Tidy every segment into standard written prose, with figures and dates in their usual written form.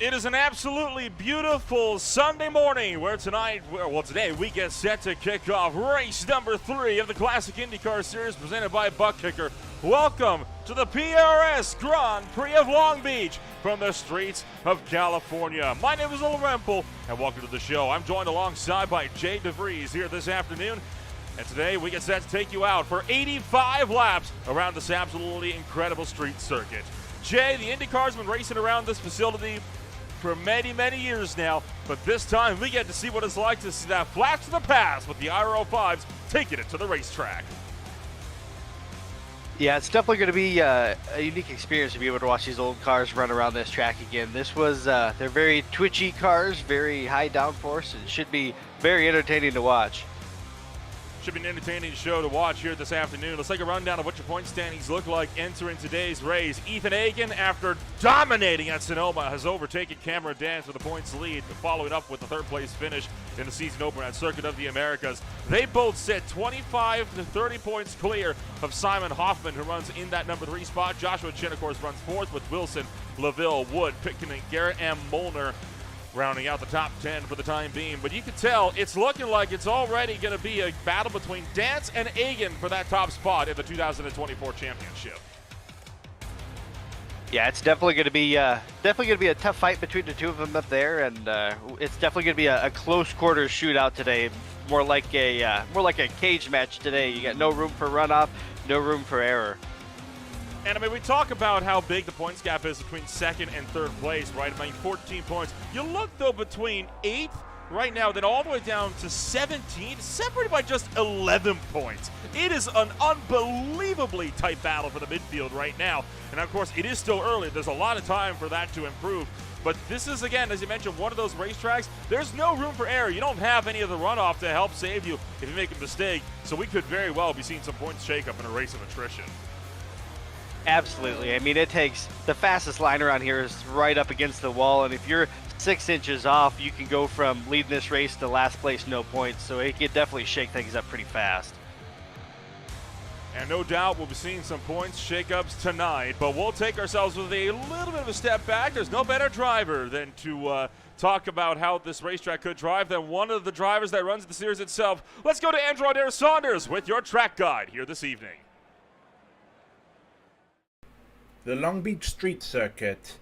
It is an absolutely beautiful Sunday morning where today we get set to kick off race number 3 of the Classic Indycar Series presented by Buck Kicker. Welcome to the PRS Grand Prix of Long Beach from the streets of California. My name is Little Rempel and welcome to the show. I'm joined alongside by Jay DeVries here this afternoon. And today we get set to take you out for 85 laps around this absolutely incredible street circuit. Jay, the IndyCar's been racing around this facility for many, many years now, but this time we get to see what it's like to see that flash to the past with the IR05s taking it to the racetrack. Yeah, it's definitely going to be a unique experience to be able to watch these old cars run around this track again. This was, they're very twitchy cars, very high downforce, and should be very entertaining to watch. Should be an entertaining show to watch here this afternoon. Let's take a rundown of what your point standings look like entering today's race. Ethan Hagan, after dominating at Sonoma, has overtaken Cameron Dance with a points lead, following up with the third place finish in the season opener at Circuit of the Americas. They both sit 25 to 30 points clear of Simon Hoffman, who runs in that number 3 spot. Joshua Chin, of course, runs 4th with Wilson, LaVille, Wood, Pitkin, and Garrett M. Molnar rounding out the top 10 for the time being. But you can tell it's looking like it's already going to be a battle between Dance and Hagan for that top spot in the 2024 championship. Yeah, it's definitely going to be a tough fight between the two of them up there, and it's definitely going to be a close quarters shootout today. More like a cage match today. You got no room for runoff, no room for error. And I mean, we talk about how big the points gap is between second and third place, right? I mean, 14 points. You look, though, between 8th right now, then all the way down to 17, separated by just 11 points. It is an unbelievably tight battle for the midfield right now. And, of course, it is still early. There's a lot of time for that to improve. But this is, again, as you mentioned, one of those racetracks. There's no room for error. You don't have any of the runoff to help save you if you make a mistake. So we could very well be seeing some points shake up in a race of attrition. Absolutely. I mean, it takes the fastest line around here is right up against the wall, and if you're 6 inches off, you can go from leading this race to last place, no points. So it could definitely shake things up pretty fast. And no doubt we'll be seeing some points shakeups tonight, but we'll take ourselves with a little bit of a step back. There's no better driver than to talk about how this racetrack could drive than one of the drivers that runs the series itself. Let's go to Andrew Adair Saunders with your track guide here this evening. The Long Beach Street Circuit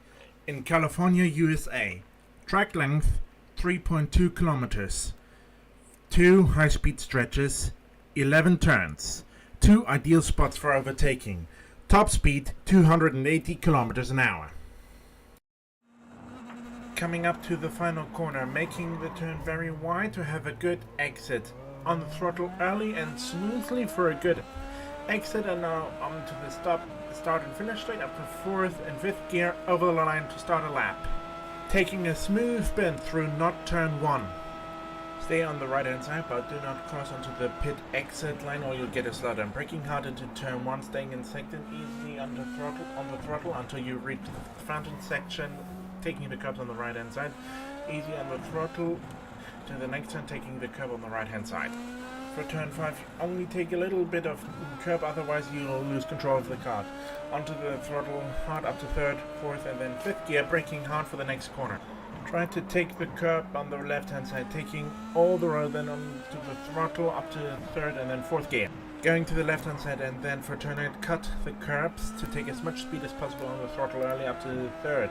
in California, USA. Track length 3.2 kilometers. 2 high-speed stretches, 11 turns, 2 ideal spots for overtaking. Top speed 280 kilometers an hour. Coming up to the final corner, making the turn very wide to have a good exit. On the throttle early and smoothly for a good exit, and now onto the start and finish straight up to 4th and 5th gear over the line to start a lap. Taking a smooth bend through not turn 1. Stay on the right hand side, but do not cross onto the pit exit line or you'll get a slowdown. Braking hard into turn 1, staying in second, easy on the throttle until you reach the fountain section, taking the curbs on the right hand side. Easy on the throttle to the next turn, taking the curb on the right hand side. For turn 5, only take a little bit of curb, otherwise you'll lose control of the car. Onto the throttle, hard up to 3rd, 4th, and then 5th gear, braking hard for the next corner. Try to take the curb on the left-hand side, taking all the road, then onto the throttle up to 3rd and then 4th gear. Going to the left-hand side, and then for turn 8, cut the curbs to take as much speed as possible on the throttle early up to 3rd,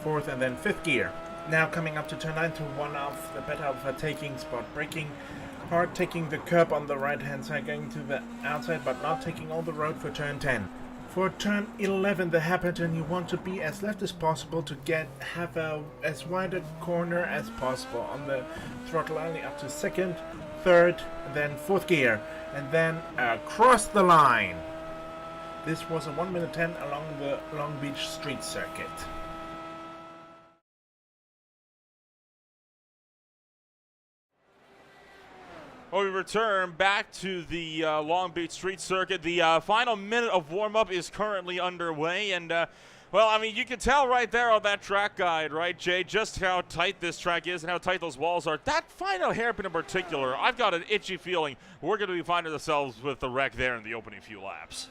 4th, and then 5th gear. Now coming up to turn 9 to one off the better overtaking spot, braking hard, taking the curb on the right hand side, going to the outside but not taking all the road for turn 10. For turn 11, the hairpin, you want to be as left as possible to have as wide a corner as possible on the throttle early up to 2nd, 3rd, then 4th gear, and then across the line. This was a 1 minute 10 along the Long Beach Street Circuit. Well, we return back to the Long Beach Street Circuit. The final minute of warm-up is currently underway, and well, I mean, you can tell right there on that track guide, right, Jay, just how tight this track is and how tight those walls are. That final hairpin in particular, I've got an itchy feeling we're going to be finding ourselves with the wreck there in the opening few laps.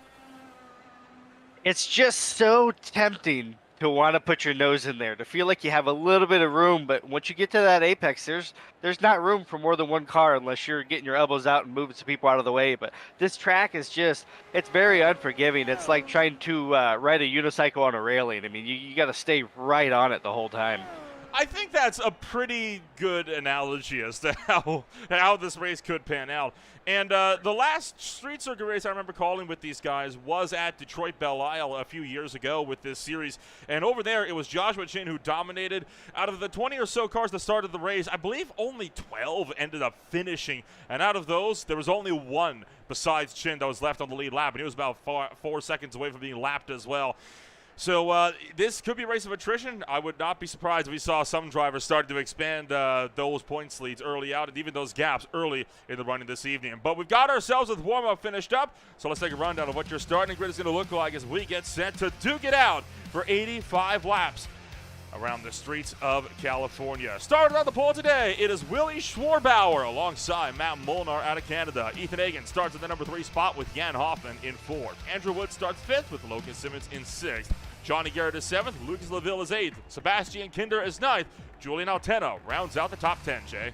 It's just so tempting to want to put your nose in there, to feel like you have a little bit of room. But once you get to that apex, there's not room for more than one car unless you're getting your elbows out and moving some people out of the way. But this track is just, it's very unforgiving. It's like trying to ride a unicycle on a railing. I mean, you got to stay right on it the whole time. I think that's a pretty good analogy as to how this race could pan out. And the last street circuit race I remember calling with these guys was at Detroit Belle Isle a few years ago with this series. And over there, it was Joshua Chin who dominated. Out of the 20 or so cars that started the race, I believe only 12 ended up finishing. And out of those, there was only one besides Chin that was left on the lead lap. And he was about 4 seconds away from being lapped as well. So this could be a race of attrition. I would not be surprised if we saw some drivers start to expand those points leads early out and even those gaps early in the running this evening. But we've got ourselves with warm-up finished up, so let's take a rundown of what your starting grid is going to look like as we get set to duke it out for 85 laps around the streets of California. Started on the pole today, it is Willie Schwarbauer alongside Matt Molnar out of Canada. Ethan Hagen starts at the number 3 spot with Jan Hoffman in 4th. Andrew Wood starts 5th with Logan Simmons in 6th. Johnny Garrett is 7th, Lucas LaVille is 8th, Sebastian Kinder is 9th, Julian Altena rounds out the top 10, Jay.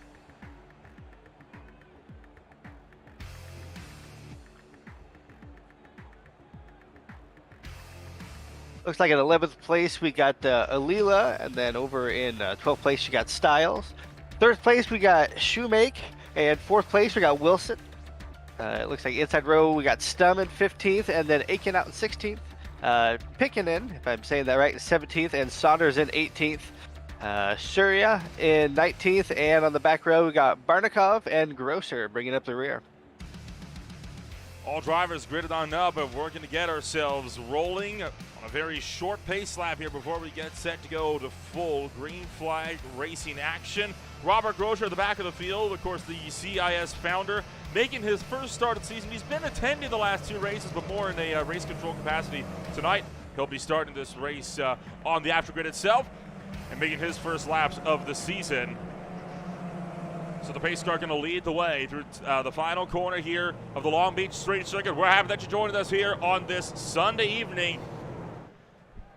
Looks like in 11th place we got Alila, and then over in 12th place you got Styles. 3rd place we got Shoemake, and 4th place we got Wilson. It looks like inside row we got Stum in 15th, and then Aiken out in 16th. Pickenen, if I'm saying that right, 17th, and Saunders in 18th. Surya in 19th, and on the back row we got Barnikov and Grosser bringing up the rear. All drivers gridded on up, but working to get ourselves rolling on a very short pace lap here before we get set to go to full green flag racing action. Robert Grosser at the back of the field, of course, the CIS founder, making his first start of the season. He's been attending the last 2 races, but more in a race control capacity tonight. He'll be starting this race on the after grid itself and making his first laps of the season. So the pace car going to lead the way through the final corner here of the Long Beach Street Circuit. We're happy that you're joining us here on this Sunday evening.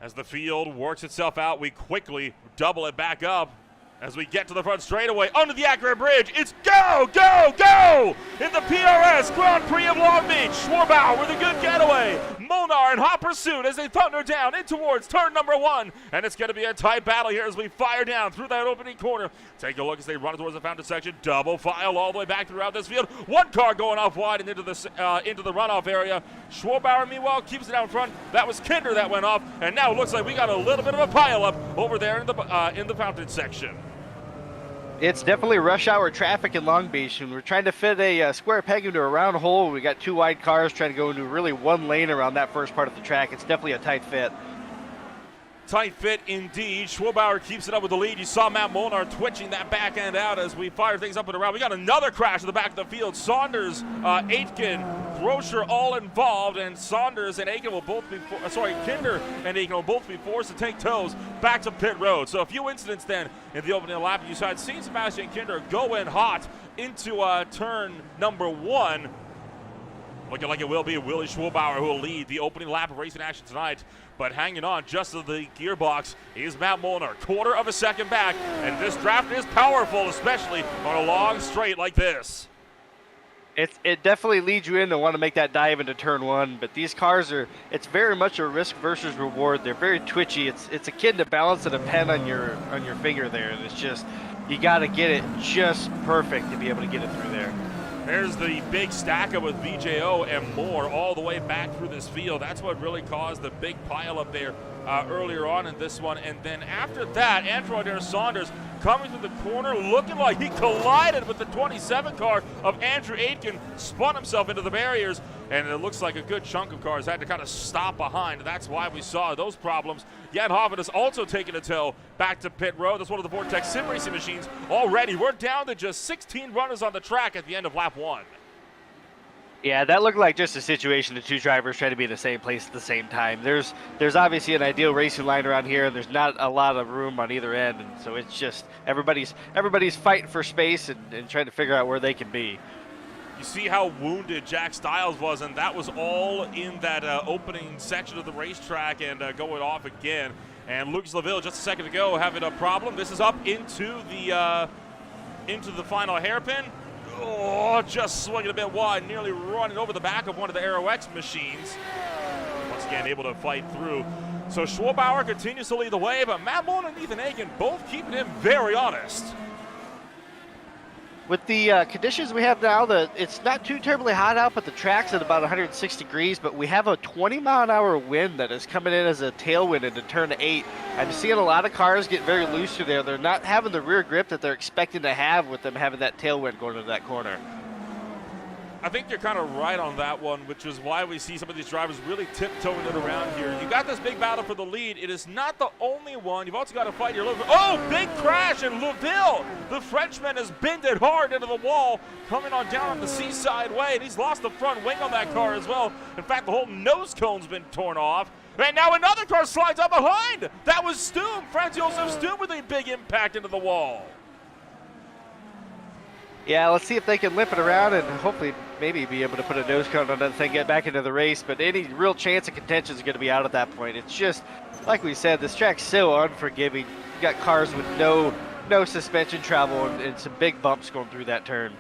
As the field works itself out, we quickly double it back up as we get to the front straightaway under the Acura Bridge. It's go, go, go in the PRS Grand Prix of Long Beach. Schwarbauer with a good getaway. Molnar in hot pursuit as they thunder down in towards turn number 1. And it's going to be a tight battle here as we fire down through that opening corner. Take a look as they run towards the fountain section. Double file all the way back throughout this field. One car going off wide and into the runoff area. Schwarbauer, meanwhile, keeps it out front. That was Kinder that went off. And now it looks like we got a little bit of a pileup over there in the fountain section. It's definitely rush hour traffic in Long Beach, and we're trying to fit a square peg into a round hole. We got 2 wide cars trying to go into really 1 lane around that first part of the track. It's definitely a tight fit. Tight fit indeed. Schwarbauer keeps it up with the lead. You saw Matt Molnar twitching that back end out as we fire things up and around. We got another crash at the back of the field. Saunders, Aitken, Grosser all involved, and Saunders and Aitken will both be, Kinder and Aitken will both be forced to take tows back to pit road. So a few incidents then in the opening lap. You had seen Sebastian Kinder go in hot into turn number 1. Looking like it will be Willie Schwarbauer who will lead the opening lap of racing action tonight. But hanging on just to the gearbox is Matt Molnar, 1/4 of a second back. And this draft is powerful, especially on a long straight like this. It definitely leads you in to want to make that dive into turn 1, but these cars it's very much a risk versus reward. They're very twitchy. It's akin to balancing a pen on your finger there, and it's just, you got to get it just perfect to be able to get it through there. There's the big stack up with VJO and more all the way back through this field. That's what really caused the big pile up there earlier on in this one. And then after that, Andrew Saunders coming through the corner, looking like he collided with the 27 car of Andrew Aitken, spun himself into the barriers, and it looks like a good chunk of cars had to kind of stop behind. That's why we saw those problems. Jan Hoffman has also taken a tow back to pit road. That's one of the Vortex sim racing machines already. We're down to just 16 runners on the track at the end of lap 1. Yeah, that looked like just a situation of 2 drivers trying to be in the same place at the same time. There's obviously an ideal racing line around here, and there's not a lot of room on either end, and so it's just everybody's fighting for space and trying to figure out where they can be. You see how wounded Jack Stiles was, and that was all in that opening section of the racetrack and going off again. And Lucas LaVille, just a second ago, having a problem. This is up into the final hairpin. Oh, just swinging a bit wide, nearly running over the back of one of the Aero X machines. Once again, able to fight through. So Schwabauer continues to lead the way, but Matt Mullen and Ethan Hagen both keeping him very honest. With the conditions we have now, it's not too terribly hot out, but the track's at about 106 degrees, but we have a 20-mile-an-hour wind that is coming in as a tailwind into turn 8. I'm seeing a lot of cars get very loose through there. They're not having the rear grip that they're expecting to have with them having that tailwind going into that corner. I think you're kind of right on that one, which is why we see some of these drivers really tiptoeing it around here. You got this big battle for the lead. It is not the only one. You've also got to fight your little. Oh, big crash in Laville. The Frenchman has bent it hard into the wall, coming on down on the Seaside Way, and he's lost the front wing on that car as well. In fact, the whole nose cone's been torn off. And now another car slides up behind. That was Stum, Franz Josef Stum, with a big impact into the wall. Yeah, let's see if they can limp it around and hopefully maybe be able to put a nose cone on that thing, get back into the race. But any real chance of contention is going to be out at that point. It's just, like we said, this track's so unforgiving. You got cars with no suspension travel and some big bumps going through that turn.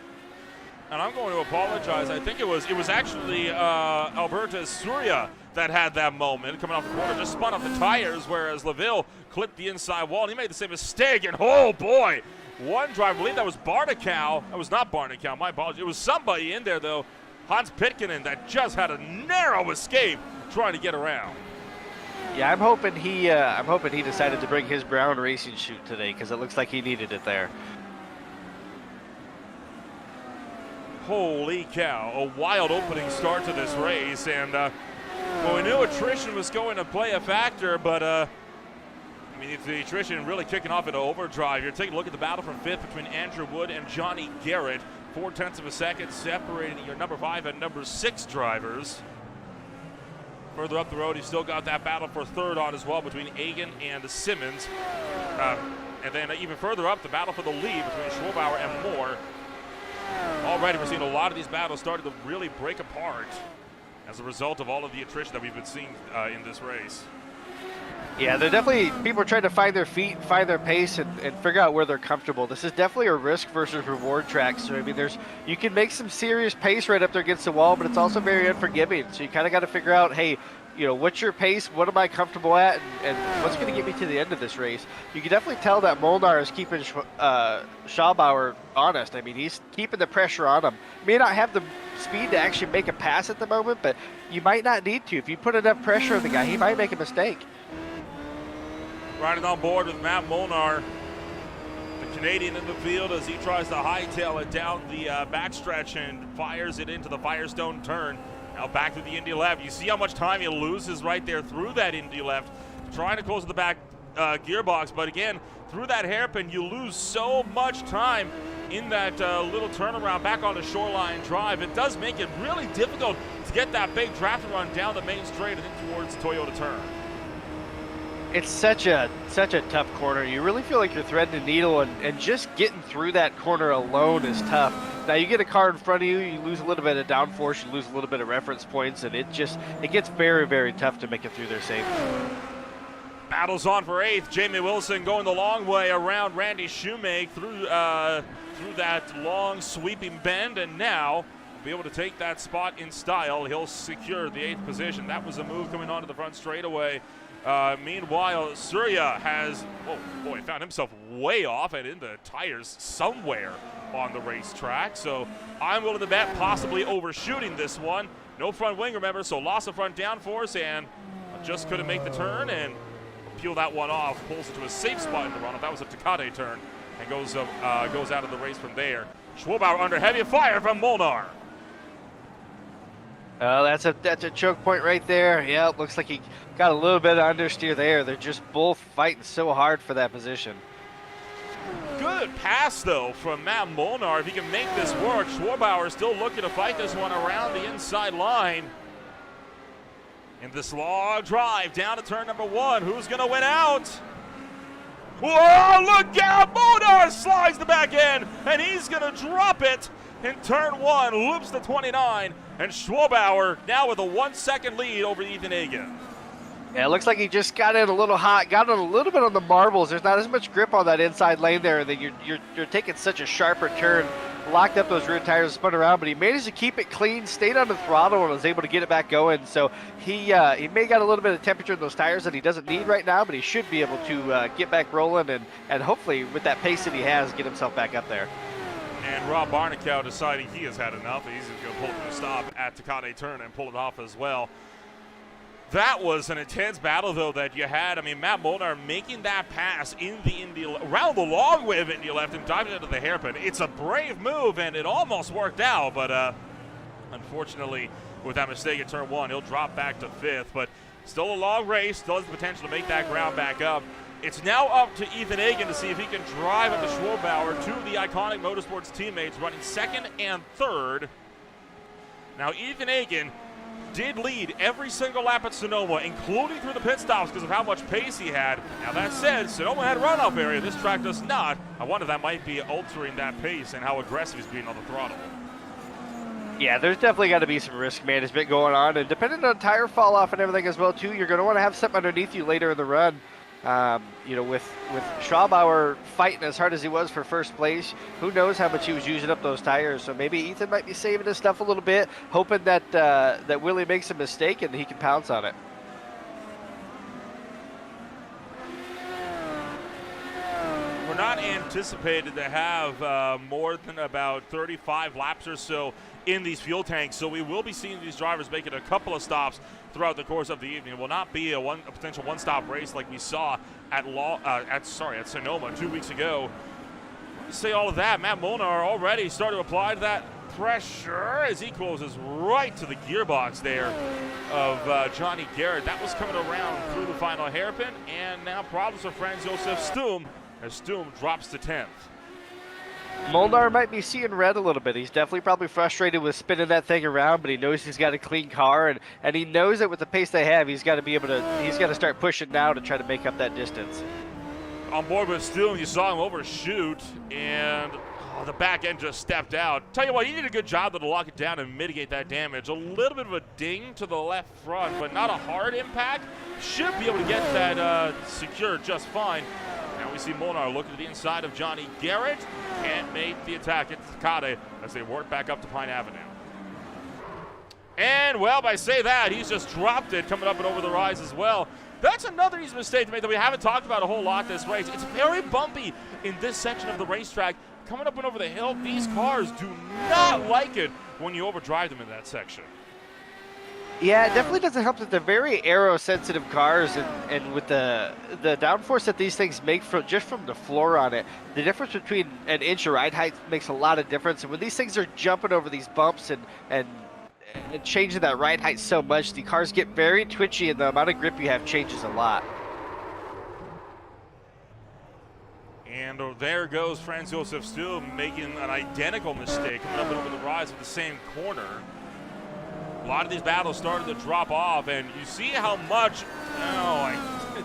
And I'm going to apologize. I think it was actually Alberto Surya that had that moment coming off the corner, just spun off the tires, whereas LaVille clipped the inside wall, and he made the same mistake. And oh boy, one driver, I believe that was Barnicow. That was not Barnicow, my apologies. It was somebody in there though, Hans Pitkinen, that just had a narrow escape trying to get around. Yeah, I'm hoping he decided to bring his brown racing chute today because it looks like he needed it there. Holy cow, a wild opening start to this race, and well, we knew attrition was going to play a factor, but I mean, it's the attrition really kicking off into overdrive. You're taking a look at the battle from fifth between Andrew Wood and Johnny Garrett. 0.4 of a second separating your number 5 and number 6 drivers. Further up the road, you've still got that battle for third on as well between Egan and Simmons. And then even further up, the battle for the lead between Schwabauer and Moore. Already we're seeing a lot of these battles starting to really break apart as a result of all of the attrition that we've been seeing in this race. Yeah, they're definitely, people are trying to find their feet, find their pace, and figure out where they're comfortable. This is definitely a risk versus reward track. So, I mean, you can make some serious pace right up there against the wall, but it's also very unforgiving. So you kind of got to figure out, hey, you know, what's your pace? What am I comfortable at? And what's going to get me to the end of this race? You can definitely tell that Molnar is keeping Schwabauer honest. I mean, he's keeping the pressure on him. May not have the speed to actually make a pass at the moment, but you might not need to. If you put enough pressure on the guy, he might make a mistake. Riding on board with Matt Molnar, the Canadian in the field as he tries to hightail it down the backstretch and fires it into the Firestone turn. Now back to the Indy left. You see how much time he loses right there through that Indy left, trying to close the back gearbox. But again, through that hairpin, you lose so much time in that little turnaround back on the Shoreline Drive. It does make it really difficult to get that big draft run down the main straight and in towards Toyota turn. It's such a tough corner. You really feel like you're threading a needle, and just getting through that corner alone is tough. Now you get a car in front of you, you lose a little bit of downforce, you lose a little bit of reference points, and it gets very, very tough to make it through there safe. Battles on for 8th. Jamie Wilson going the long way around Randy Shoemake through that long sweeping bend, and now be able to take that spot in style. He'll secure the 8th position. That was a move coming onto the front straightaway. Meanwhile, Surya has, oh boy, found himself way off and in the tires somewhere on the racetrack. So I'm willing to bet possibly overshooting this one. No front wing, remember, so loss of front downforce, and just couldn't make the turn and peel that one off. Pulls into a safe spot in the runoff. That was a Takate turn and goes out of the race from there. Schwabauer under heavy fire from Molnar. That's a choke point right there. Yeah, looks like he got a little bit of understeer there. They're just both fighting so hard for that position. Good pass, though, from Matt Molnar. If he can make this work, Schwabauer still looking to fight this one around the inside line. In this long drive down to turn number 1, who's going to win out? Whoa, look out! Molnar slides the back end, and he's going to drop it in turn 1, loops the 29, and Schwabauer now with a 1 second lead over Ethan Hagen. Yeah, it looks like he just got in a little hot, got in a little bit on the marbles. There's not as much grip on that inside lane there, and then you're taking such a sharper turn. Locked up those rear tires, spun around, but he managed to keep it clean, stayed on the throttle, and was able to get it back going. So he may got a little bit of temperature in those tires that he doesn't need right now, but he should be able to get back rolling and hopefully with that pace that he has, get himself back up there. And Rob Barnicow deciding he has had enough. He's going to pull it to a stop at Takate turn and pull it off as well. That was an intense battle, though, that you had. I mean, Matt Molnar making that pass in the Indy, around the long way of Indy left and diving into the hairpin. It's a brave move, and it almost worked out, but unfortunately, with that mistake at turn 1, he'll drop back to 5th. But still a long race, still has the potential to make that ground back up. It's now up to Ethan Hagen to see if he can drive up to Schwabauer, two of the iconic motorsports teammates running 2nd and 3rd. Now, Ethan Hagen did lead every single lap at Sonoma, including through the pit stops because of how much pace he had. Now that said, Sonoma had a runoff area. This track does not. I wonder if that might be altering that pace and how aggressive he's being on the throttle. Yeah, there's definitely got to be some risk management going on, and depending on tire fall off and everything as well too, you're going to want to have something underneath you later in the run. You know, with Schwabauer fighting as hard as he was for first place, who knows how much he was using up those tires. So maybe Ethan might be saving his stuff a little bit, hoping that that Willie makes a mistake and he can pounce on it. We're not anticipated to have more than about 35 laps or so in these fuel tanks, so we will be seeing these drivers making a couple of stops throughout the course of the evening. It will not be a potential one-stop race like we saw at Sonoma 2 weeks ago. When you say all of that, Matt Molnar already started to apply to that pressure as he closes right to the gearbox there of Johnny Garrett. That was coming around through the final hairpin, and now problems for Franz Josef Stum as Stum drops to 10th. Molnar might be seeing red a little bit. He's definitely probably frustrated with spinning that thing around, but he knows he's got a clean car, and he knows that with the pace they have, he's got to start pushing now to try to make up that distance. On board with Stum, you saw him overshoot, and the back end just stepped out. Tell you what, he did a good job to lock it down and mitigate that damage. A little bit of a ding to the left front, but not a hard impact. Should be able to get that secured just fine. Now we see Molnar looking to the inside of Johnny Garrett. Can't make the attack at Takate as they work back up to Pine Avenue. And, well, by say that, he's just dropped it coming up and over the rise as well. That's another easy mistake to make that we haven't talked about a whole lot this race. It's very bumpy in this section of the racetrack. Coming up and over the hill, these cars do not like it when you overdrive them in that section. Yeah, it definitely doesn't help that they're very aero-sensitive cars, and with the downforce that these things make just from the floor on it, the difference between an inch of ride height makes a lot of difference. And when these things are jumping over these bumps and changing that ride height so much, the cars get very twitchy, and the amount of grip you have changes a lot. And there goes Franz Josef Stum making an identical mistake, coming up and over the rise of the same corner. A lot of these battles started to drop off, and you see how much,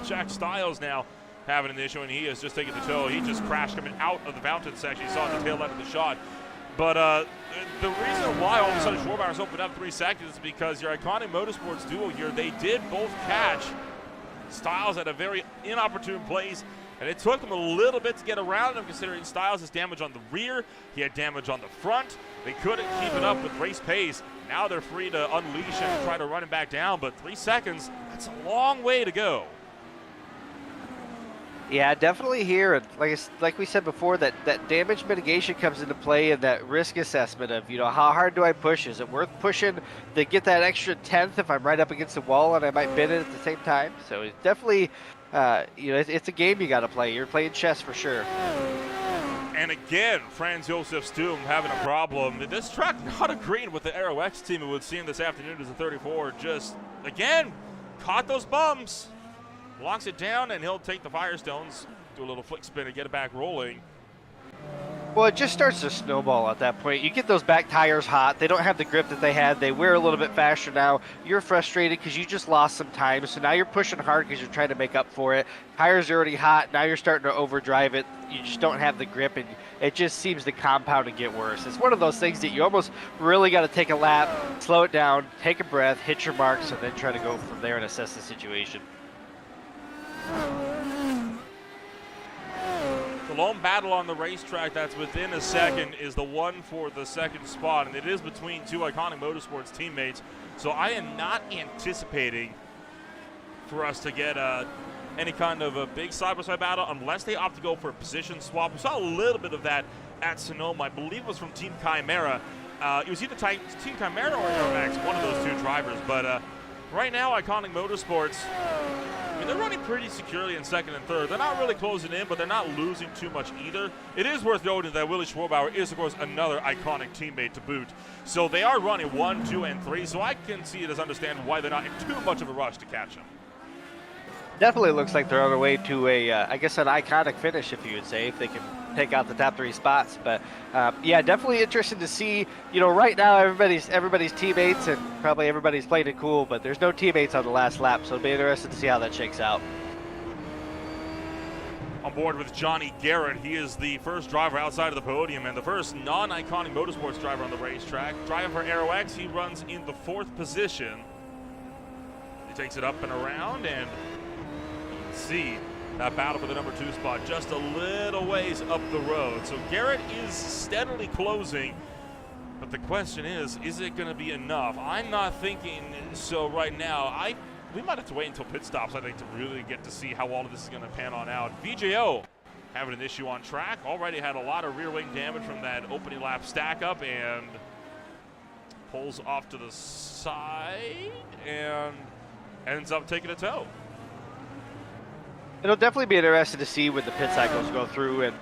Jack Stiles now having an issue, and he is just taking the toe. He just crashed coming out of the fountain section. You saw the tail end of the shot. But the reason why all of a sudden Schwabauer's opened up 3 seconds is because your iconic motorsports duo here, they did both catch Stiles at a very inopportune place, and it took him a little bit to get around him, considering Stiles has damage on the rear. He had damage on the front. They couldn't keep it up with race pace. Now they're free to unleash and try to run him back down, but 3 seconds, that's a long way to go. Yeah, definitely here. And like we said before, that damage mitigation comes into play, and that risk assessment of, how hard do I push? Is it worth pushing to get that extra tenth if I'm right up against the wall and I might bend it at the same time? So it's definitely, it's a game you got to play. You're playing chess for sure. And again, Franz Josef Stum having a problem. This track not agreeing with the Aero X team, it would seem this afternoon as a 34. Just, again, caught those bumps. Locks it down, and he'll take the Firestones, do a little flick spin and get it back rolling. Well, it just starts to snowball at that point. You get those back tires hot. They don't have the grip that they had. They wear a little bit faster now. You're frustrated because you just lost some time. So now you're pushing hard because you're trying to make up for it. Tires are already hot. Now you're starting to overdrive it. You just don't have the grip, and it just seems to compound and get worse. It's one of those things that you almost really got to take a lap, slow it down, take a breath, hit your marks, and then try to go from there and assess the situation. The lone battle on the racetrack that's within a second is the one for the second spot, and it is between two Iconic Motorsports teammates. So I am not anticipating for us to get any kind of a big side-by-side battle unless they opt to go for a position swap. We saw a little bit of that at Sonoma. I believe it was from Team Chimera. It was either Team Chimera or Aeromax, one of those two drivers. But right now, Iconic Motorsports, I mean, they're running pretty securely in second and third. They're not really closing in, but they're not losing too much either. It is worth noting that Willie Schwarbauer is, of course, another Iconic teammate to boot. So they are running 1, 2, and 3, so I can see it as understand why they're not in too much of a rush to catch him. Definitely looks like they're on their way to a, I guess, an iconic finish, if you would say, if they can take out the top 3 spots. But yeah, definitely interesting to see. You know, right now everybody's teammates and probably everybody's playing it cool, but there's no teammates on the last lap, so it'll be interesting to see how that shakes out. On board with Johnny Garrett, he is the first driver outside of the podium and the first non-Iconic Motorsports driver on the racetrack. Driving for Aero X, he runs in the 4th position. He takes it up and around, and see that battle for the number 2 spot just a little ways up the road. So Garrett is steadily closing, but the question is it going to be enough? I'm not thinking so right now. We might have to wait until pit stops, I think, to really get to see how all of this is going to pan on out. VJO having an issue on track. Already had a lot of rear wing damage from that opening lap stack up and pulls off to the side and ends up taking a tow. It'll definitely be interesting to see when the pit cycles go through and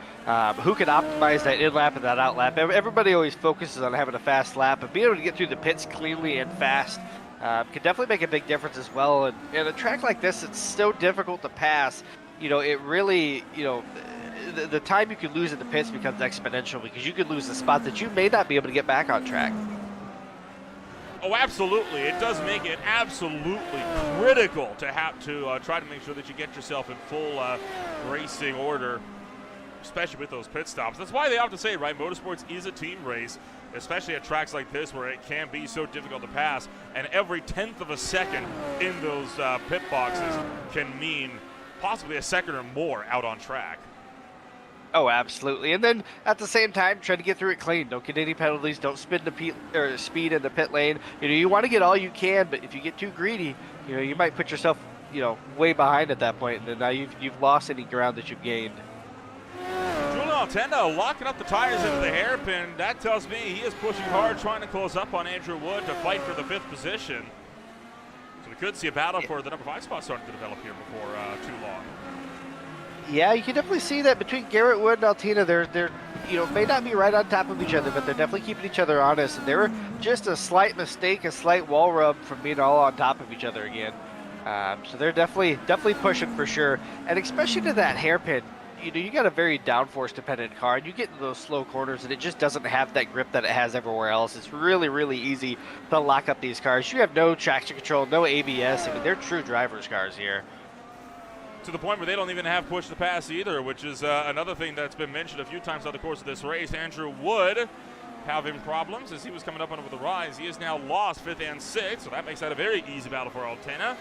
who can optimize that in lap and that out lap. Everybody always focuses on having a fast lap, but being able to get through the pits cleanly and fast can definitely make a big difference as well. And a track like this, it's so difficult to pass. You know, it really, you know, the time you could lose in the pits becomes exponential because you could lose the spot that you may not be able to get back on track. Oh, absolutely. It does make it absolutely critical to have to try to make sure that you get yourself in full racing order, especially with those pit stops. That's why they often say, right, motorsports is a team race, especially at tracks like this where it can be so difficult to pass. And every 1/10 of a second in those pit boxes can mean possibly a second or more out on track. Oh, absolutely. And then at the same time, try to get through it clean. Don't get any penalties. Don't speed in the pit lane. You know, you want to get all you can, but if you get too greedy, you know, you might put yourself, you know, way behind at that point, and then now you've lost any ground that you've gained. Julian Altenda locking up the tires into the hairpin. That tells me he is pushing hard, trying to close up on Andrew Wood to fight for the 5th position. So we could see a battle for the number 5 spot starting to develop here before too long. Yeah, you can definitely see that between Garrett Wood and Altina, they're you know, may not be right on top of each other, but they're definitely keeping each other honest. And they were just a slight mistake, a slight wall rub from being all on top of each other again. So they're definitely pushing for sure. And especially to that hairpin, you know, you got a very downforce dependent car, and you get into those slow corners, and it just doesn't have that grip that it has everywhere else. It's really, really easy to lock up these cars. You have no traction control, no ABS. I mean, they're true driver's cars here. To the point where they don't even have push to pass either, which is another thing that's been mentioned a few times throughout the course of this race. Andrew Wood having problems as he was coming up under the rise. He is now lost 5th and 6th, so that makes that a very easy battle for Altena.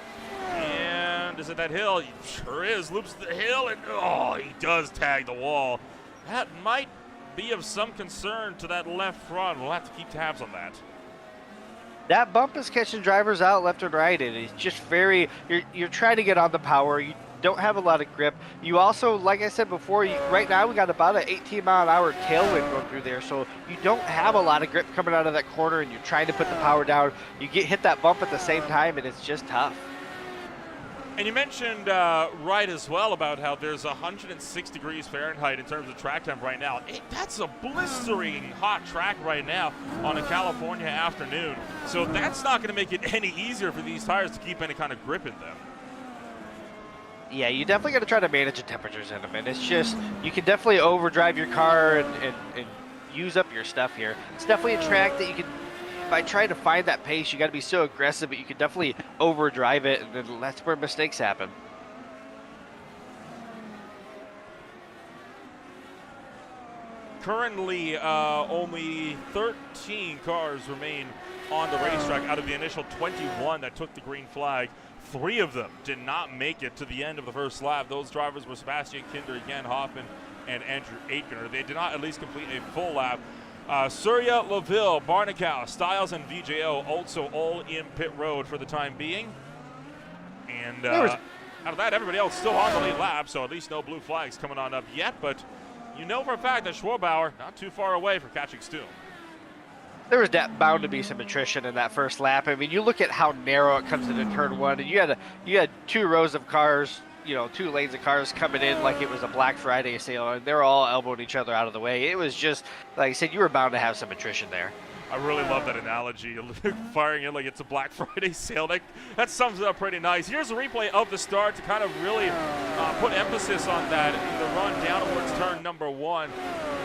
And is it that hill? He sure is. Loops the hill, and oh, he does tag the wall. That might be of some concern to that left front. We'll have to keep tabs on that. That bump is catching drivers out left and right, and it's just very, you're trying to get on the power. You don't have a lot of grip. You also, like I said before, right now we got about an 18-mile-an-hour tailwind going through there, so you don't have a lot of grip coming out of that corner, and you're trying to put the power down. You hit that bump at the same time, and it's just tough. And you mentioned right as well about how there's 106 degrees Fahrenheit in terms of track temp right now. That's a blistering hot track right now on a California afternoon. So that's not going to make it any easier for these tires to keep any kind of grip in them. Yeah, you definitely got to try to manage the temperatures in them, and it's just you can definitely overdrive your car and use up your stuff here. It's definitely a track that you can, by trying to find that pace, you got to be so aggressive, but you can definitely overdrive it, and then that's where mistakes happen. Currently, only 13 cars remain on the racetrack out of the initial 21 that took the green flag. 3 of them did not make it to the end of the first lap. Those drivers were Sebastian Kinder, Jan Hoffman, and Andrew Aitkener. They did not at least complete a full lap. Surya, Laville, Barnicow, Styles, and VJO also all in pit road for the time being. And out of that, everybody else still on the late lap, so at least no blue flags coming on up yet. But you know for a fact that Schwarbauer not too far away for catching Stum. There was bound to be some attrition in that first lap. I mean, you look at how narrow it comes into turn 1, and you had 2 rows of cars, 2 lanes of cars coming in like it was a Black Friday sale, and they're all elbowing each other out of the way. It was just, like I said, you were bound to have some attrition there. I really love that analogy, firing it like it's a Black Friday sale. That sums it up pretty nice. Here's a replay of the start to kind of really put emphasis on that in the run down towards turn number 1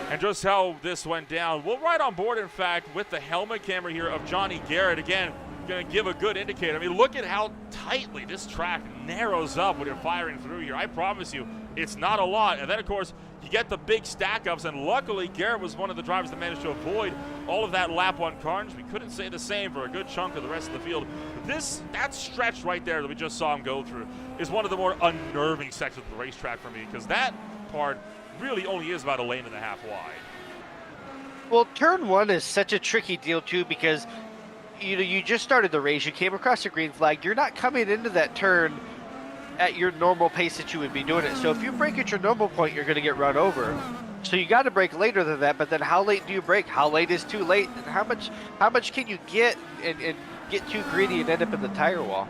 and just how this went down. We're right on board, in fact, with the helmet camera here of Johnny Garrett. Again, going to give a good indicator. I mean, look at how tightly this track narrows up when you're firing through here. I promise you, it's not a lot. And then, of course, you get the big stack-ups, and luckily Garrett was one of the drivers that managed to avoid all of that lap 1 carnage. We couldn't say the same for a good chunk of the rest of the field. That stretch right there that we just saw him go through is one of the more unnerving sections of the racetrack for me, because that part really only is about 1.5 lanes wide. Well, turn 1 is such a tricky deal, too, because you just started the race, you came across a green flag, you're not coming into that turn at your normal pace that you would be doing it. So if you brake at your normal point, you're going to get run over. So you got to brake later than that, but then how late do you brake? How late is too late? And how much can you get and get too greedy and end up in the tire wall?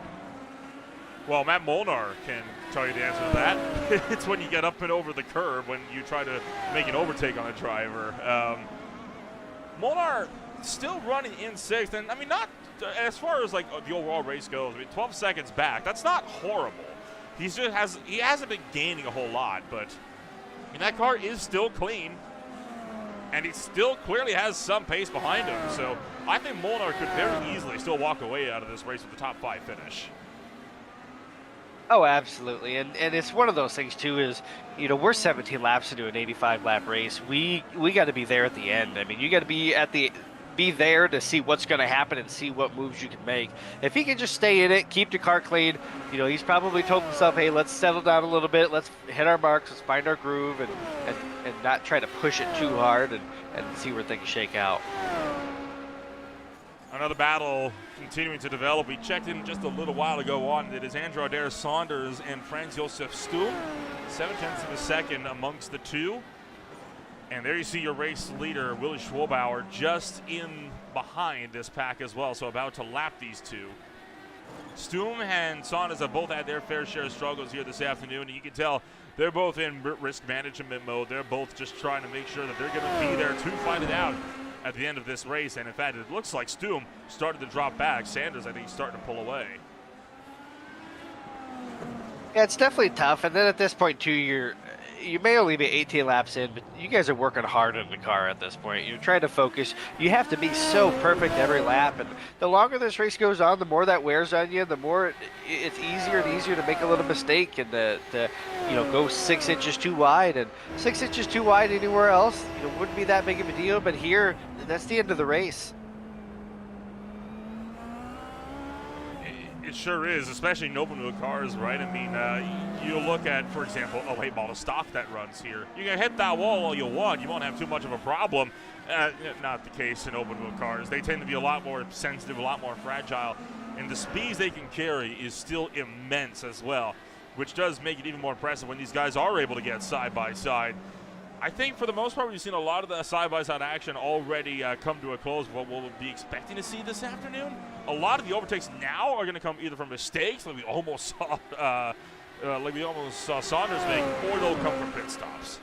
Well, Matt Molnar can tell you the answer to that. It's when you get up and over the curb when you try to make an overtake on a driver. Molnar still running in 6th, and I mean, not as far as like the overall race goes. I mean, 12 seconds back. That's not horrible. He hasn't been gaining a whole lot, but I mean, that car is still clean, and he still clearly has some pace behind him. So I think Molnar could very easily still walk away out of this race with the top 5 finish. Oh, absolutely, and it's one of those things too. Is we're 17 laps into an 85 lap race. We got to be there at the end. I mean, you got to be there to see what's going to happen and see what moves you can make. If he can just stay in it, keep the car clean, he's probably told himself, hey, let's settle down a little bit, let's hit our marks, let's find our groove, and not try to push it too hard and see where things shake out. Another battle continuing to develop. We checked in just a little while ago on it is Andrew Adair Saunders and Franz Josef Stum. 0.7 of a second amongst the two. And there you see your race leader, Willie Schwarbauer, just in behind this pack as well, so about to lap these two. Stum and Saunders have both had their fair share of struggles here this afternoon, and you can tell they're both in risk management mode. They're both just trying to make sure that they're going to be there to fight it out at the end of this race. And in fact, it looks like Stum started to drop back. Sanders, I think, is starting to pull away. Yeah, it's definitely tough. And then at this point, too, you may only be 18 laps in, but you guys are working hard in the car at this point. You're trying to focus. You have to be so perfect every lap. And the longer this race goes on, the more that wears on you, the more it's easier and easier to make a little mistake and to go 6 inches too wide. And 6 inches too wide anywhere else, wouldn't be that big of a deal. But here, that's the end of the race. It sure is, especially in open wheel cars, right? I mean, you look at, for example, a late model stock that runs here. You can hit that wall all you want. You won't have too much of a problem. Not the case in open wheel cars. They tend to be a lot more sensitive, a lot more fragile, and the speeds they can carry is still immense as well, which does make it even more impressive when these guys are able to get side by side. I think for the most part, we've seen a lot of the side-by-side action already come to a close. What we'll be expecting to see this afternoon, a lot of the overtakes now are going to come either from mistakes, like we almost saw Saunders make, or they'll come from pit stops.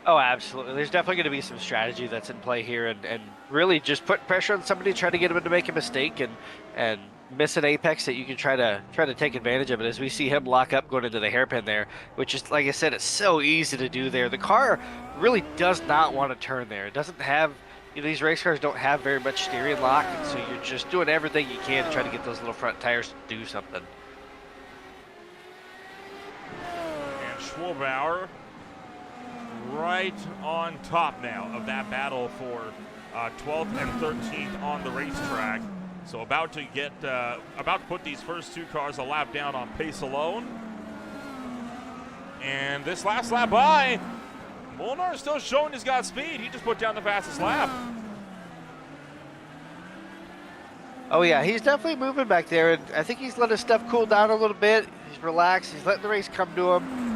Oh, absolutely. There's definitely going to be some strategy that's in play here, and really just put pressure on somebody, try to get them to make a mistake, and miss an apex that you can try to take advantage of it, as we see him lock up going into the hairpin there, which is, like I said, it's so easy to do there. The car really does not want to turn there. It doesn't have, these race cars don't have very much steering lock, and so you're just doing everything you can to try to get those little front tires to do something. And Schwabauer right on top now of that battle for 12th and 13th on the racetrack. So about to put these first two cars a lap down on pace alone. And this last lap by, Molnar is still showing he's got speed. He just put down the fastest lap. Oh yeah, he's definitely moving back there, and I think he's let his stuff cool down a little bit. He's relaxed. He's letting the race come to him.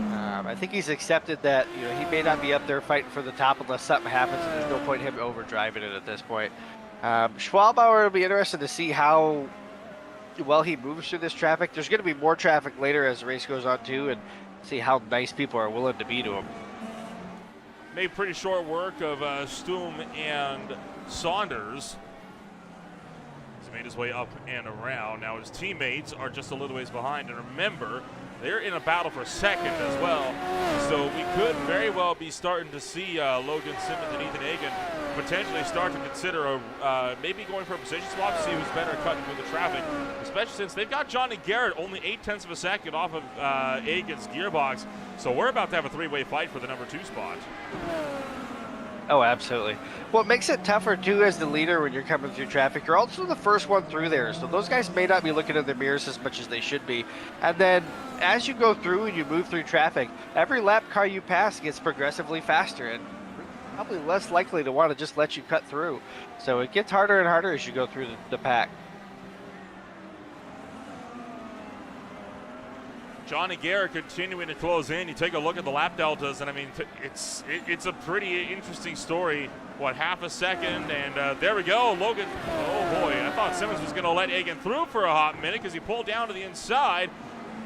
I think he's accepted that he may not be up there fighting for the top unless something happens, and there's no point in him overdriving it at this point. Schwabauer, will be interested to see how well he moves through this traffic. There's going to be more traffic later as the race goes on too, and see how nice people are willing to be to him. Made pretty short work of Stum and Saunders. He's made his way up and around. Now his teammates are just a little ways behind, and remember, they're in a battle for second as well. So we could very well be starting to see Logan Simmons and Ethan Hagan potentially start to consider maybe going for a position swap to see who's better at cutting through the traffic, especially since they've got Johnny Garrett only 0.8 of a second off of Hagan's gearbox. So we're about to have a three-way fight for the number 2 spot. Oh, absolutely. What makes it tougher, too, as the leader when you're coming through traffic, you're also the first one through there. So those guys may not be looking in their mirrors as much as they should be. And then as you go through and you move through traffic, every lap car you pass gets progressively faster and probably less likely to want to just let you cut through. So it gets harder and harder as you go through the pack. Johnny Garrett continuing to close in. You take a look at the lap deltas, and I mean, it's a pretty interesting story. What, half a second, and there we go. Logan, oh boy, I thought Simmons was going to let Hagan through for a hot minute because he pulled down to the inside.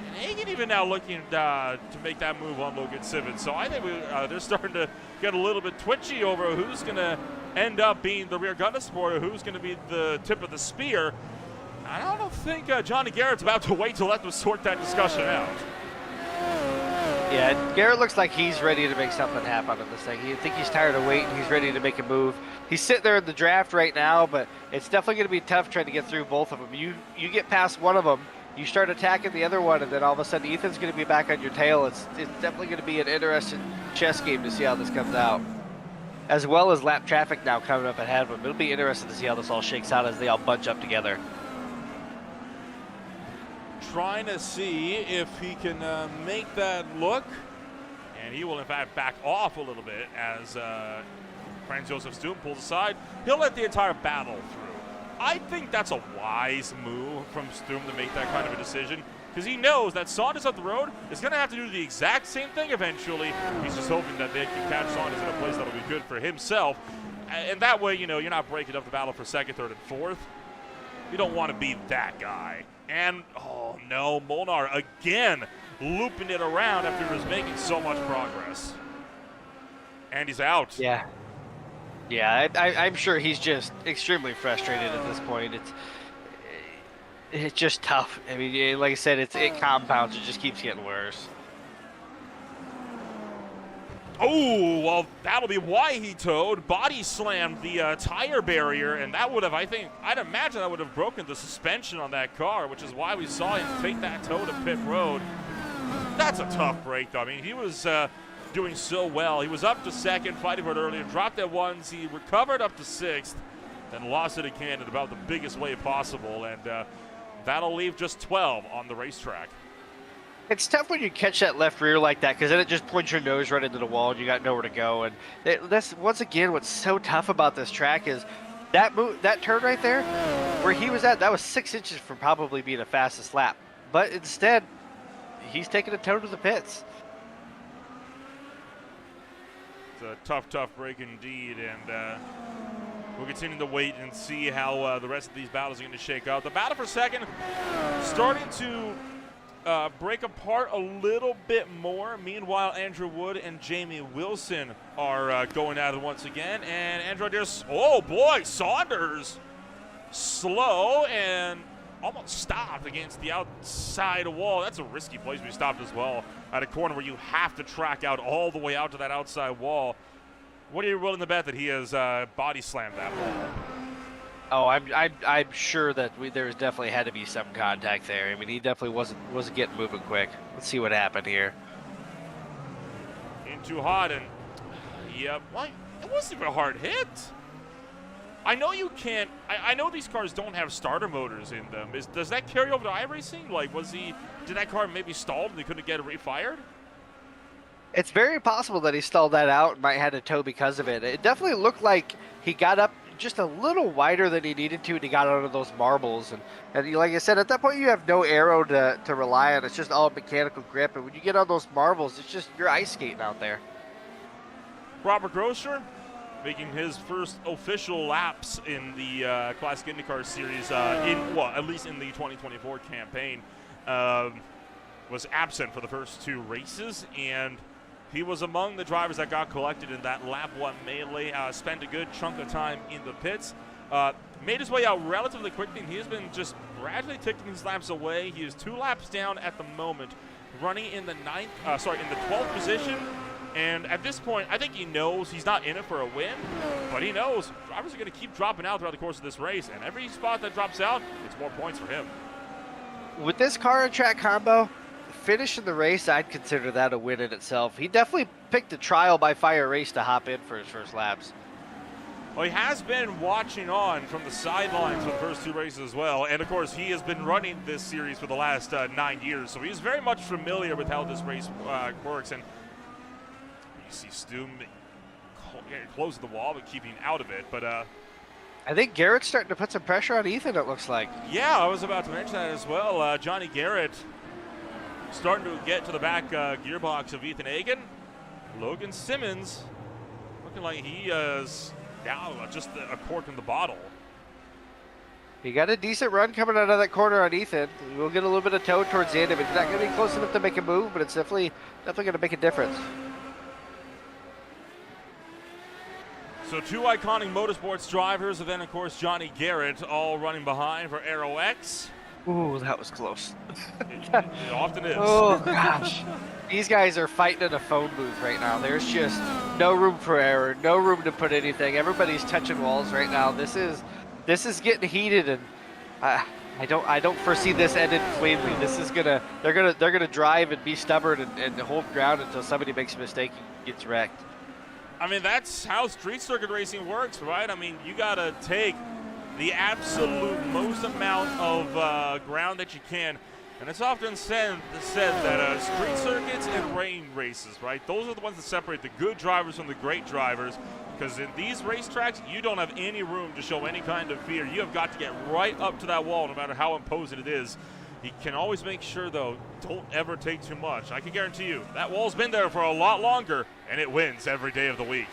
And Hagan even now looking to make that move on Logan Simmons. So I think they're starting to get a little bit twitchy over who's going to end up being the rear gunner supporter, who's going to be the tip of the spear. I don't think Johnny Garrett's about to wait to let them sort that discussion out. Yeah, Garrett looks like he's ready to make something happen on this thing. I think he's tired of waiting. He's ready to make a move. He's sitting there in the draft right now, but it's definitely going to be tough trying to get through both of them. You get past one of them, you start attacking the other one, and then all of a sudden Ethan's going to be back on your tail. It's definitely going to be an interesting chess game to see how this comes out. As well as lap traffic now coming up ahead of him. It'll be interesting to see how this all shakes out as they all bunch up together. Trying to see if he can make that look, and he will in fact back off a little bit as Franz Josef Stum pulls aside. He'll let the entire battle through. I think that's a wise move from Stum to make that kind of a decision, because he knows that Saunders up the road is going to have to do the exact same thing eventually. He's just hoping that they can catch Saunders in a place that'll be good for himself, and that way, you're not breaking up the battle for second, third, and fourth. You don't want to be that guy. And, oh no, Molnar again looping it around after he was making so much progress. And he's out. Yeah. Yeah, I'm sure he's just extremely frustrated at this point. It's just tough. I mean, like I said, it compounds. It just keeps getting worse. Oh, well, that'll be why he towed. Body slammed the tire barrier, and that would have, I'd imagine that would have broken the suspension on that car, which is why we saw him take that tow to pit road. That's a tough break, though. I mean, he was doing so well. He was up to second, fighting for it earlier, dropped at ones. He recovered up to sixth, then lost it again in about the biggest way possible, and that'll leave just 12 on the racetrack. It's tough when you catch that left rear like that, because then it just points your nose right into the wall and you got nowhere to go. And that's, once again, what's so tough about this track is that turn right there, where he was at, that was 6 inches from probably being the fastest lap. But instead, he's taking a tow to the pits. It's a tough break indeed, and we'll continue to wait and see how the rest of these battles are going to shake out. The battle for second starting to break apart a little bit more. Meanwhile, Andrew Wood and Jamie Wilson are going at it once again. And Andrew Adair's, oh boy, Saunders slow, and almost stopped against the outside wall. That's a risky place to be stopped as well at a corner where you have to track out all the way out to that outside wall. What are you willing to bet that he has body slammed that wall? Oh, I'm sure that there's definitely had to be some contact there. I mean, he definitely wasn't getting moving quick. Let's see what happened here. In too hot, and yeah, it wasn't even a hard hit. I know you can't. I know these cars don't have starter motors in them. Does that carry over to iRacing? Like, did that car maybe stalled and they couldn't get it refired? It's very possible that he stalled that out and might have had to tow because of it. It definitely looked like he got up just a little wider than he needed to, and he got out of those marbles. And like I said, at that point you have no aero to rely on. It's just all mechanical grip. And when you get on those marbles, it's just you're ice skating out there. Robert Grosser making his first official laps in the Classic IndyCar Series, at least in the 2024 campaign, was absent for the first 2 races, and he was among the drivers that got collected in that lap 1 melee. Spent a good chunk of time in the pits. Made his way out relatively quickly, and he has been just gradually taking these laps away. He is 2 laps down at the moment, running in the 12th position. And at this point, I think he knows he's not in it for a win, but he knows drivers are going to keep dropping out throughout the course of this race, and every spot that drops out, it's more points for him. With this car and track combo, finishing the race, I'd consider that a win in itself. He definitely picked a trial by fire race to hop in for his first laps. Well, he has been watching on from the sidelines for the first 2 races as well, and of course he has been running this series for the last 9 years, so he's very much familiar with how this race works. And you see Stu closing the wall but keeping out of it, but I think Garrett's starting to put some pressure on Ethan, it looks like. Yeah, I was about to mention that as well. Johnny Garrett starting to get to the back gearbox of Ethan Hagan. Logan Simmons looking like he is now just a cork in the bottle. He got a decent run coming out of that corner on Ethan. We'll get a little bit of tow towards the end of it. It's not going to be close enough to make a move, but it's definitely going to make a difference. So 2 iconic motorsports drivers, and then of course Johnny Garrett, all running behind for Aero X. Ooh, that was close. It often is. Oh gosh, these guys are fighting in a phone booth right now. There's just no room for error, no room to put anything. Everybody's touching walls right now. This is getting heated, and I don't foresee this ending cleanly. They're gonna drive and be stubborn and hold ground until somebody makes a mistake and gets wrecked. I mean, that's how street circuit racing works, right? I mean, you got to take the absolute most amount of ground that you can. And it's often said that street circuits and rain races, right? Those are the ones that separate the good drivers from the great drivers. Because in these racetracks, you don't have any room to show any kind of fear. You have got to get right up to that wall, no matter how imposing it is. You can always make sure, though, don't ever take too much. I can guarantee you, that wall's been there for a lot longer, and it wins every day of the week.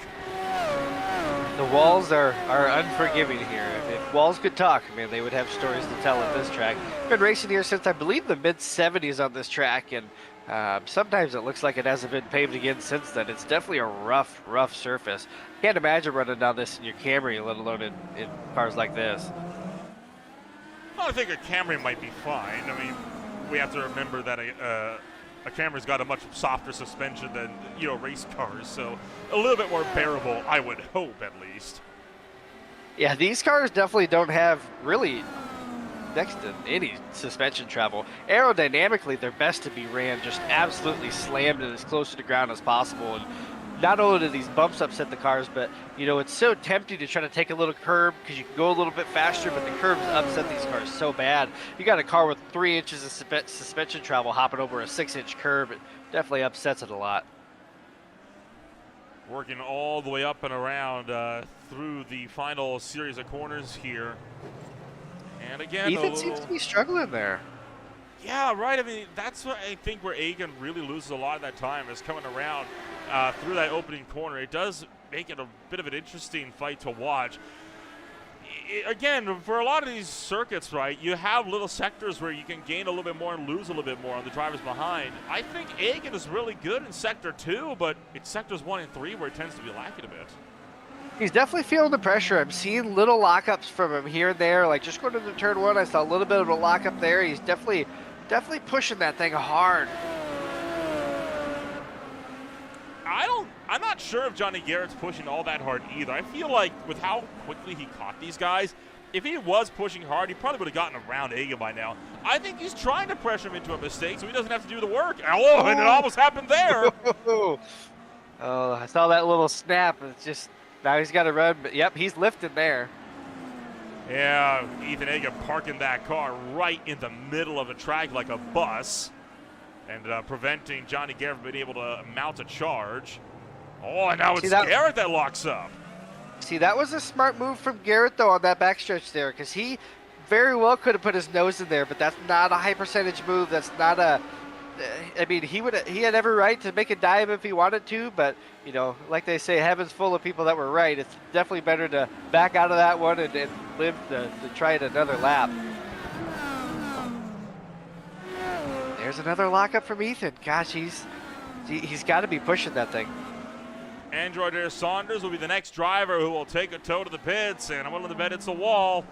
The walls are unforgiving here. If walls could talk, man, they would have stories to tell at this track. Been racing here since, I believe, the mid-'70s on this track, and sometimes it looks like it hasn't been paved again since then. It's definitely a rough surface. Can't imagine running down this in your Camry, let alone in cars like this. Well, I think a Camry might be fine. I mean, we have to remember that a Camry's got a much softer suspension than, race cars, so a little bit more bearable, I would hope, at least. Yeah, these cars definitely don't have really next to any suspension travel. Aerodynamically, they're best to be ran just absolutely slammed and as close to the ground as possible. And not only do these bumps upset the cars, but it's so tempting to try to take a little curb because you can go a little bit faster, but the curbs upset these cars so bad. You got a car with 3 inches of suspension travel hopping over a 6-inch curb. It definitely upsets it a lot. Working all the way up and around through the final series of corners here. And again, Ethan seems to be struggling there. Yeah, right. I mean, that's what I think where Egan really loses a lot of that time is coming around through that opening corner. It does make it a bit of an interesting fight to watch. Again, for a lot of these circuits, right, you have little sectors where you can gain a little bit more and lose a little bit more on the drivers behind. I think Egan is really good in Sector 2, but it's Sectors 1 and 3 where it tends to be lacking a bit. He's definitely feeling the pressure. I'm seeing little lockups from him here and there. Like just going to the turn one, I saw a little bit of a lockup there. He's definitely pushing that thing hard. I'm not sure if Johnny Garrett's pushing all that hard either. I feel like with how quickly he caught these guys, if he was pushing hard, he probably would have gotten around Egan by now. I think he's trying to pressure him into a mistake so he doesn't have to do the work. Oh, and it almost happened there. Oh, I saw that little snap. It's just, now he's got to run. But yep, he's lifting there. Yeah, Ethan Egan parking that car right in the middle of the track like a bus and preventing Johnny Garrett from being able to mount a charge. Oh, and now it's Garrett that locks up. See, that was a smart move from Garrett, though, on that backstretch there, because he very well could have put his nose in there, but that's not a high percentage move. That's not a. I mean, he had every right to make a dive if he wanted to, but you know, like they say, heaven's full of people that were right. It's definitely better to back out of that one and live to try it another lap. There's another lockup from Ethan. Gosh, he's got to be pushing that thing. Android Air Saunders will be the next driver who will take a tow to the pits, and I'm willing to bet it's a wall.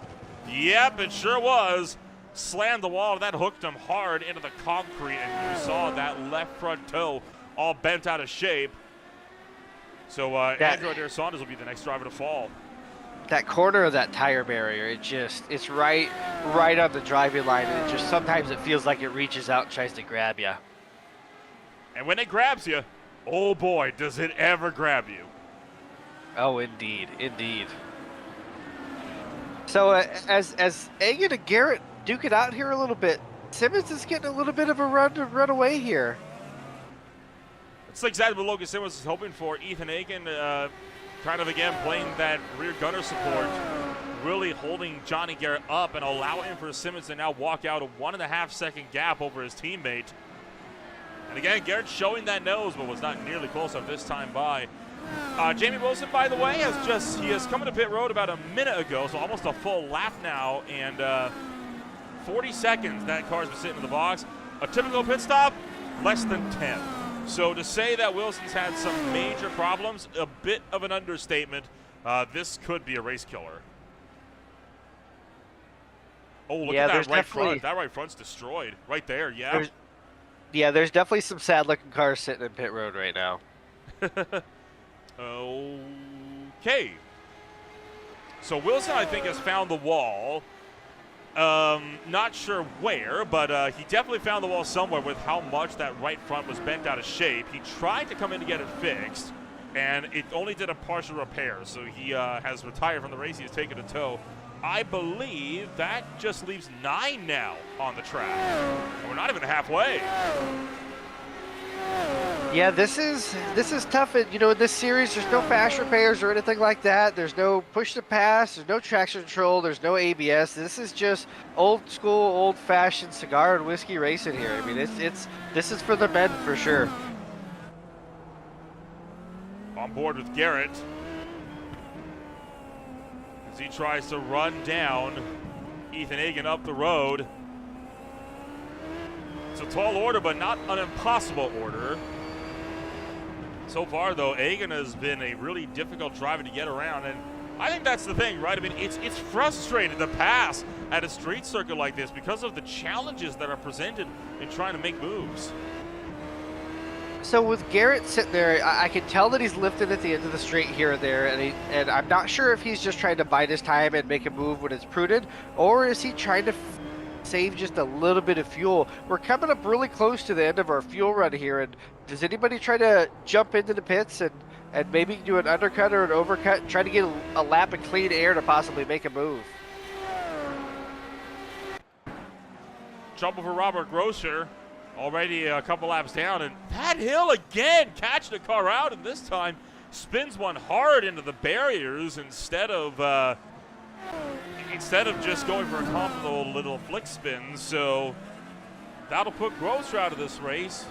Yep, it sure was. Slammed the wall, and that hooked him hard into the concrete, and you saw that left front toe all bent out of shape. So Android Air Saunders will be the next driver to fall. That corner of that tire barrier, it's right on the driving line, and it just sometimes it feels like it reaches out and tries to grab you. And when it grabs you, oh boy, does it ever grab you. Oh, indeed, indeed. So as Egan and Garrett duke it out here a little bit, Simmons is getting a little bit of a run away here. It's exactly what Logan Simmons is hoping for. Ethan Egan kind of, again, playing that rear gunner support, really holding Johnny Garrett up and allowing for Simmons to now walk out a 1.5 second gap over his teammate. And again, Garrett showing that nose, but was not nearly close enough this time by. Jamie Wilson, by the way, has come into pit road about a minute ago, so almost a full lap now, and 40 seconds that car's been sitting in the box. A typical pit stop, less than 10. So to say that Wilson's had some major problems, a bit of an understatement. This could be a race killer. Oh, look at that right front. That right front's destroyed right there, yeah. There's definitely some sad-looking cars sitting in pit road right now. Okay. So Wilson, I think, has found the wall. Not sure where, but he definitely found the wall somewhere with how much that right front was bent out of shape. He tried to come in to get it fixed, and it only did a partial repair. So he has retired from the race. He has taken a tow. I believe that just leaves 9 now on the track. And we're not even halfway. Yeah, this is tough. You know, in this series, there's no fast repairs or anything like that. There's no push to pass. There's no traction control. There's no ABS. This is just old school, old-fashioned cigar and whiskey racing here. I mean, this is for the men for sure. On board with Garrett as he tries to run down Ethan Egan up the road. It's a tall order, but not an impossible order. So far, though, Egan has been a really difficult driver to get around, and I think that's the thing, right? I mean, it's frustrating to pass at a street circuit like this because of the challenges that are presented in trying to make moves. So with Garrett sitting there, I can tell that he's lifting at the end of the straight here and there, and I'm not sure if he's just trying to bide his time and make a move when it's prudent, or is he trying to save just a little bit of fuel. We're coming up really close to the end of our fuel run here, and does anybody try to jump into the pits and maybe do an undercut or an overcut and try to get a lap of clean air to possibly make a move? Trouble for Robert Grosser, already a couple laps down, and that hill again catching the car out, and this time spins one hard into the barriers instead of just going for a comfortable little flick spin. So that'll put Grosser out of this race.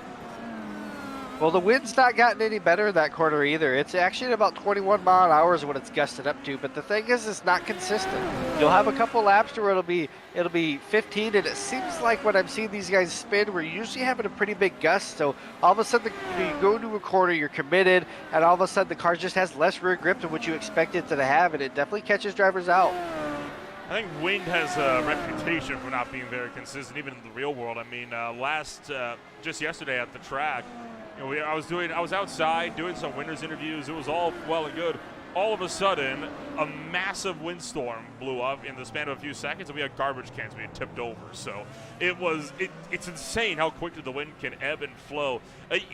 Well, the wind's not gotten any better in that corner either. It's actually about 21 mile an hour is what it's gusted up to. But the thing is, it's not consistent. You'll have a couple laps where it'll be 15, and it seems like when I'm seeing these guys spin, we're usually having a pretty big gust. So all of a sudden, you go into a corner, you're committed, and all of a sudden the car just has less rear grip than what you expect it to have, and it definitely catches drivers out. I think wind has a reputation for not being very consistent, even in the real world. I mean, just yesterday at the track, you know, I was outside doing some winners interviews. It was all well and good. All of a sudden, a massive windstorm blew up in the span of a few seconds, and we had garbage cans being tipped over. So it's insane how quickly the wind can ebb and flow.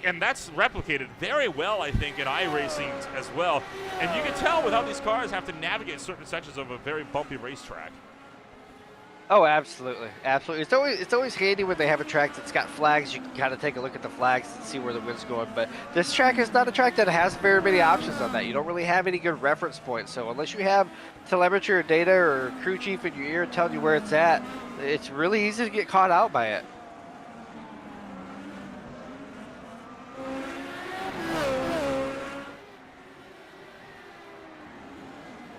And that's replicated very well, I think, in iRacing as well. And you can tell with how these cars have to navigate certain sections of a very bumpy racetrack. Oh, absolutely, absolutely. It's always handy when they have a track that's got flags. You can kind of take a look at the flags and see where the wind's going. But this track is not a track that has very many options on that. You don't really have any good reference points. So unless you have telemetry or data or crew chief in your ear telling you where it's at, it's really easy to get caught out by it.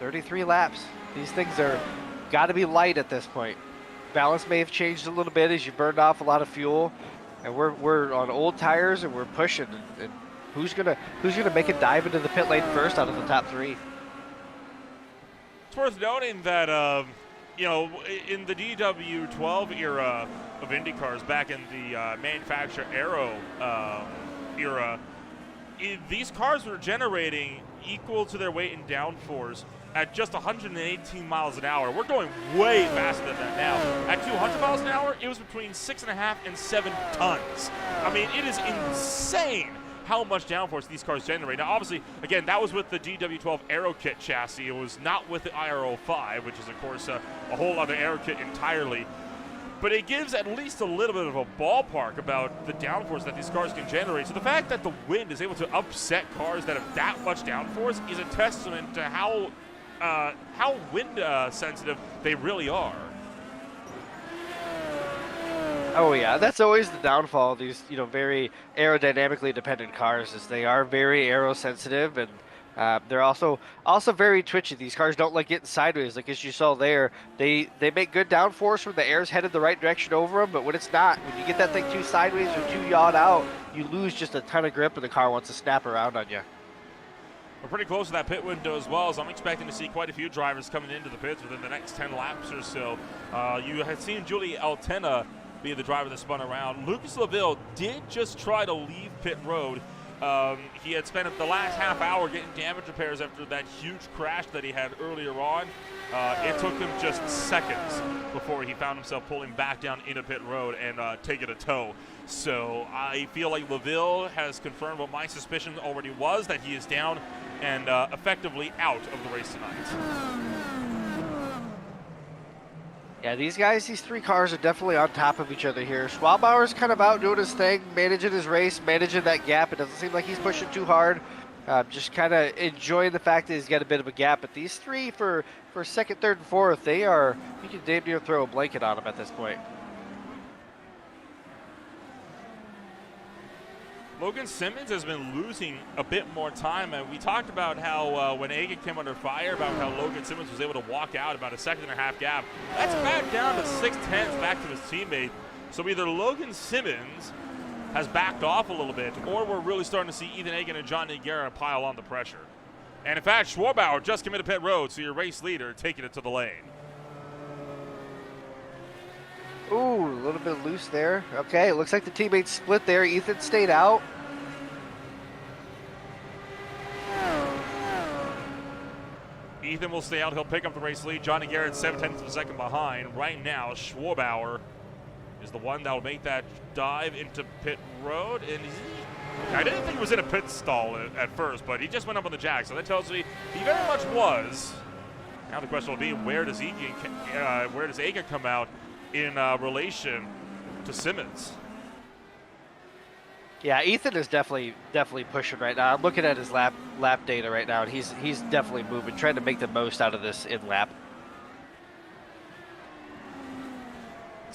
"33 laps. These things are got to be light at this point. Balance may have changed a little bit as you burned off a lot of fuel, and we're on old tires and we're pushing. And who's gonna make a dive into the pit lane first out of the top three? It's worth noting that you know, in the DW12 era of IndyCars, back in the manufacturer aero era, these cars were generating equal to their weight in downforce at just 118 miles an hour. We're going way faster than that now. At 200 miles an hour, it was between 6.5 and 7 tons. I mean, it is insane how much downforce these cars generate. Now, obviously, again, that was with the DW12 Aero Kit chassis. It was not with the IR05, which is, of course, a whole other Aero Kit entirely. But it gives at least a little bit of a ballpark about the downforce that these cars can generate. So the fact that the wind is able to upset cars that have that much downforce is a testament to how wind sensitive they really are. Oh yeah, that's always the downfall of these, you know, very aerodynamically dependent cars, is they are very aero sensitive, and they're also very twitchy. These cars don't like getting sideways. Like as you saw there, they make good downforce when the air's headed the right direction over them, but when it's not, when you get that thing too sideways or too yawed out, you lose just a ton of grip and the car wants to snap around on you. We're pretty close to that pit window as well, so I'm expecting to see quite a few drivers coming into the pits within the next 10 laps or so. You had seen Julie Altena be the driver that spun around. Lucas Laville did just try to leave pit road. He had spent the last half hour getting damage repairs after that huge crash that he had earlier on. It took him just seconds before he found himself pulling back down into pit road and taking a tow. So I feel like Laville has confirmed what my suspicion already was, that he is down and effectively out of the race tonight. Yeah, these guys, these three cars are definitely on top of each other here. Schwabauer's kind of out doing his thing, managing his race, managing that gap. It doesn't seem like he's pushing too hard. Just kind of enjoying the fact that he's got a bit of a gap. But these three for second, third, and fourth, they are, you can damn near throw a blanket on them at this point. Logan Simmons has been losing a bit more time, and we talked about how when Egan came under fire, about how Logan Simmons was able to walk out about a 1.5 second gap. That's back down to 6/10 back to his teammate. So either Logan Simmons has backed off a little bit, or we're really starting to see Ethan Egan and Johnny Guerra pile on the pressure. And in fact, Schwabauer just committed pit road, so your race leader taking it to the lane. Ooh, a little bit loose there. Okay, it looks like the teammates split there. Ethan stayed out. Ethan will stay out. He'll pick up the race lead. Johnny Garrett 7/10 of a second behind. Right now, Schwabauer is the one that will make that dive into pit road. And I didn't think he was in a pit stall at first, but he just went up on the jack. So that tells me he very much was. Now the question will be, where does Egan come out in relation to Simmons? Yeah, Ethan is definitely pushing right now. I'm looking at his lap data right now, and he's definitely moving, trying to make the most out of this in lap.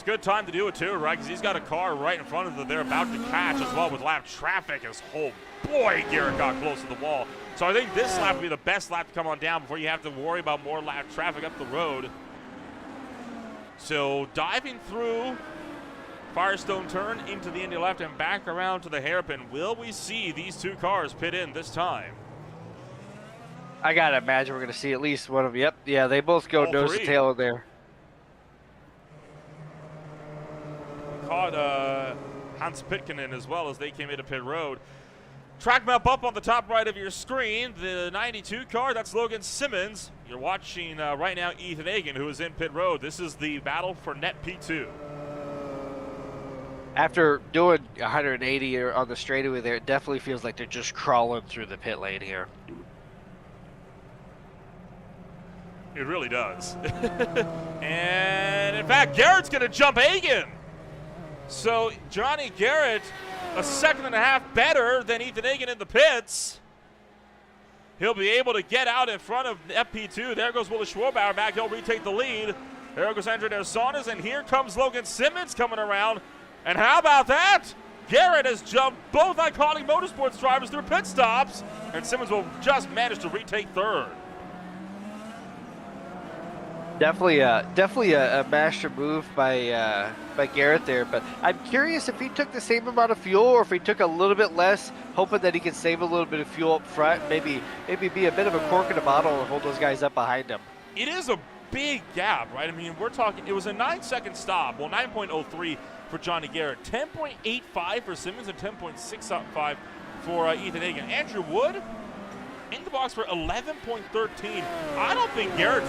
good time to do it too, right? Because he's got a car right in front of them. They're about to catch as well with lap traffic. As oh boy, Garrett got close to the wall. So I think this lap will be the best lap to come on down before you have to worry about more lap traffic up the road. So diving through Firestone turn into the Indy left and back around to the hairpin. Will we see these two cars pit in this time? I gotta imagine we're gonna see at least one of them. Yep, yeah, they both go All nose three. to tail in there. Caught Hans Pitkinen as well as they came into pit road. Track map up on the top right of your screen. The 92 car, that's Logan Simmons. You're watching right now Ethan Hagen, who is in pit road. This is the battle for net P2. After doing 180 on the straightaway there, it definitely feels like they're just crawling through the pit lane here. It really does. And in fact, Garrett's going to jump Hagen. So Johnny Garrett, a second and a half better than Ethan Hagen in the pits. He'll be able to get out in front of FP2. There goes Willis Schwarbauer back. He'll retake the lead. There goes Andre Nelsonis, and here comes Logan Simmons coming around. And how about that? Garrett has jumped both iconic motorsports drivers through pit stops, and Simmons will just manage to retake third. Definitely a master move by Garrett there, but I'm curious if he took the same amount of fuel or if he took a little bit less, hoping that he can save a little bit of fuel up front, maybe be a bit of a cork in a bottle and hold those guys up behind him. It is a big gap, right? I mean, we're talking, it was a 9-second stop, well, 9.03 for Johnny Garrett, 10.85 for Simmons, and 10.65 for Ethan Hagen. Andrew Wood in the box for 11.13. I don't think Garrett